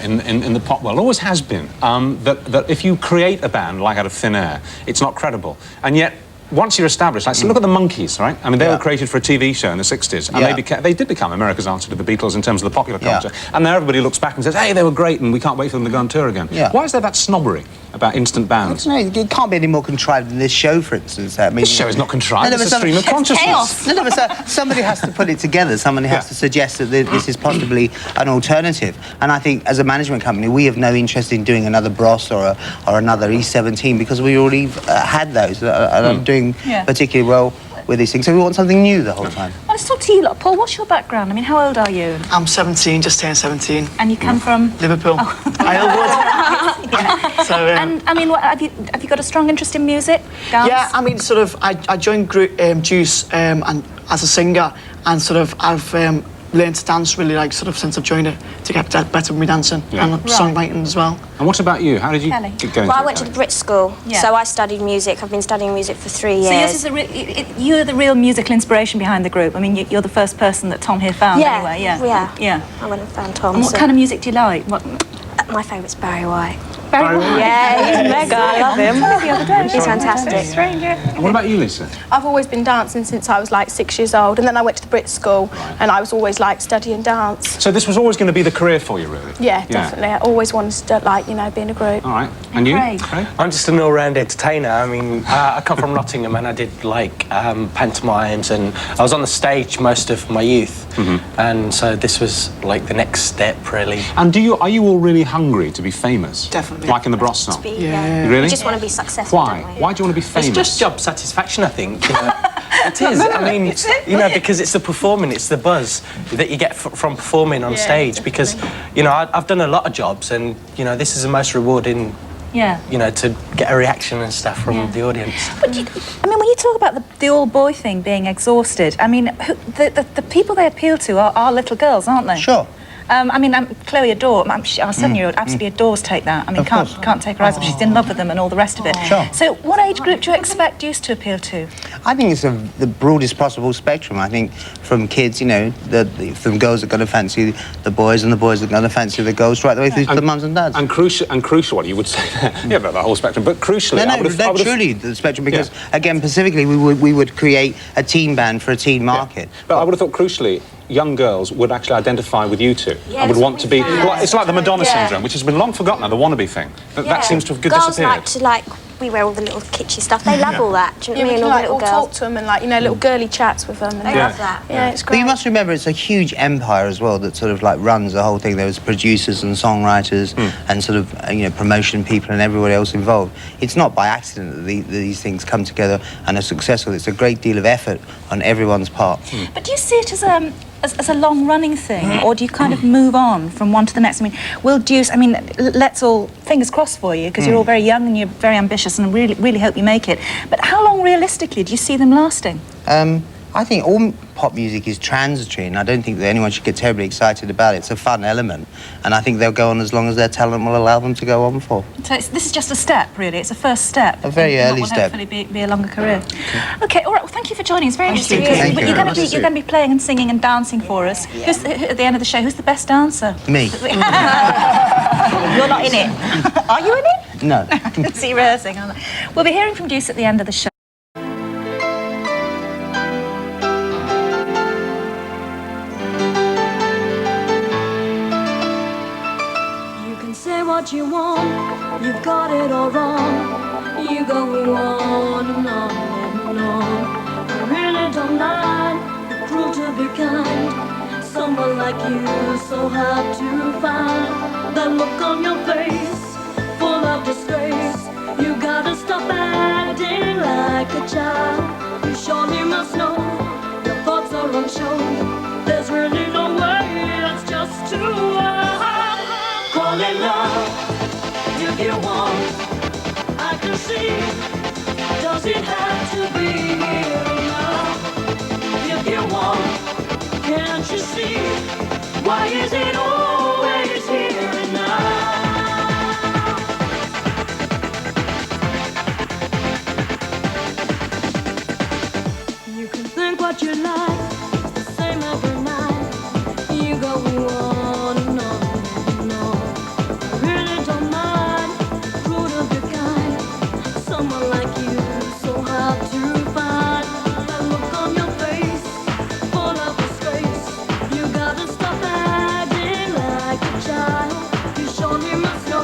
in the pop world, always has been, that if you create a band like out of thin air, it's not credible. And yet, once you're established, like, so look at the Monkees, right? I mean, they were created for a TV show in the 60s, and they did become America's answer to the Beatles in terms of the popular culture. And now everybody looks back and says, hey, they were great, and we can't wait for them to go on tour again. Why is there that snobbery about instant bands? I don't know, it can't be any more contrived than this show, for instance. I mean, this show is not contrived, it's a stream of consciousness. Chaos. No, but somebody has to put it together. Somebody has to suggest that this is possibly an alternative. And I think, as a management company, we have no interest in doing another Bros or another E17 because we already had those and are doing particularly well with these things. So we want something new the whole time. Well, let's talk to you lot. Paul, what's your background? I mean, how old are you? I'm 17, just turned 17. And you come from? Liverpool. Islewood. So, and, I mean, have you got a strong interest in music? Dance? Yeah, I mean, sort of, I joined Deuce and as a singer, and sort of, I've learned to dance really, like, sort of, since I've joined it, to get better with me dancing, and songwriting as well. And what about you? How did you get into it? Well, I went to the Brit School, so I studied music. I've been studying music for 3 years. So yours is you're the real musical inspiration behind the group. I mean, you're the first person that Tom here found anyway. Yeah. I went and found Tom. And what kind of music do you like? My favourite's Barry White. Barry White? Yeah, he's mega. I love him. The other day. He's fantastic. And what about you, Lisa? I've always been dancing since I was like 6 years old, and then I went to the Brit School, and I was always like studying dance. So this was always going to be the career for you, really? Yeah, definitely. I always wanted to, like, you know, be in a group. All right. And you? Craig? I'm just an all-round entertainer. I mean, I come from Nottingham, and I did like pantomimes, and I was on the stage most of my youth, and so this was like the next step, really. And are you all really hungry to be famous? Definitely. Like in the Bros song? Yeah. Really? We just want to be successful. Why? Don't we? Why do you want to be famous? It's just job satisfaction, I think. You know? It is. I mean, you know, because it's the performing, it's the buzz that you get from performing on stage. Because, you know, I've done a lot of jobs, and you know, this is the most rewarding. You know, to get a reaction and stuff from the audience. But I mean, when you talk about the all-boy thing being exhausted, I mean, the people they appeal to are little girls, aren't they? Sure. I mean, Chloe our 7-year-old absolutely adores Take That. I mean, can't take her eyes off. She's in love with them and all the rest of it. Sure. So what age group do you expect Deuce to appeal to? I think it's the broadest possible spectrum. I think from kids, you know, from girls that are going to fancy the boys, and the boys that are going to fancy the girls, right the way through to the mums and dads. And crucial, what you would say there. Yeah, about the whole spectrum. But crucially, no, truly the spectrum, because again, specifically, we would create a teen band for a teen market. But I would have thought, crucially, young girls would actually identify with you two and would want to be. Well, it's like the Madonna syndrome, which has been long forgotten now, the wannabe thing. That seems to have disappeared. Girls like to we wear all the little kitschy stuff. They love all that. Do you know what I mean? All the little girls. Talk to them and, like, you know, little girly chats with them. And they love that. Yeah, it's great. But you must remember, it's a huge empire as well that sort of like runs the whole thing. There was producers and songwriters and sort of you know, promotion people and everybody else involved. It's not by accident that these things come together and are successful. It's a great deal of effort on everyone's part. But do you see it as a long-running thing, or do you kind of move on from one to the next? I mean, will Deuce, I mean, let's all, fingers crossed for you, because you're all very young and you're very ambitious, and really hope you make it. But how long, realistically, do you see them lasting? I think all pop music is transitory, and I don't think that anyone should get terribly excited about it. It's a fun element, and I think they'll go on as long as their talent will allow them to go on for. So this is just a step, really. It's a first step. A very early step. Hopefully be a longer career. Okay, all right. Well, thank you for joining. It's very interesting. Thank you. You're going to be playing and singing and dancing for us. Who's at the end of the show? Who's the best dancer? Me. You're not in it. Are you in it? No. See you rehearsing. We'll be hearing from Deuce at the end of the show. What you want, you've got it all wrong. You go on and on and on. I really don't mind, you're cruel to be kind. Someone like you, so hard to find. That look on your face, full of disgrace. You gotta stop acting like a child. You surely must know, your thoughts are on show. There's really no way, it's just too hard. Call it love, if you want, I can see. Does it have to be here now? If you want, can't you see? Why is it always here and now? You can think what you like, it's the same every night. You go on and on. style. You showed me my style.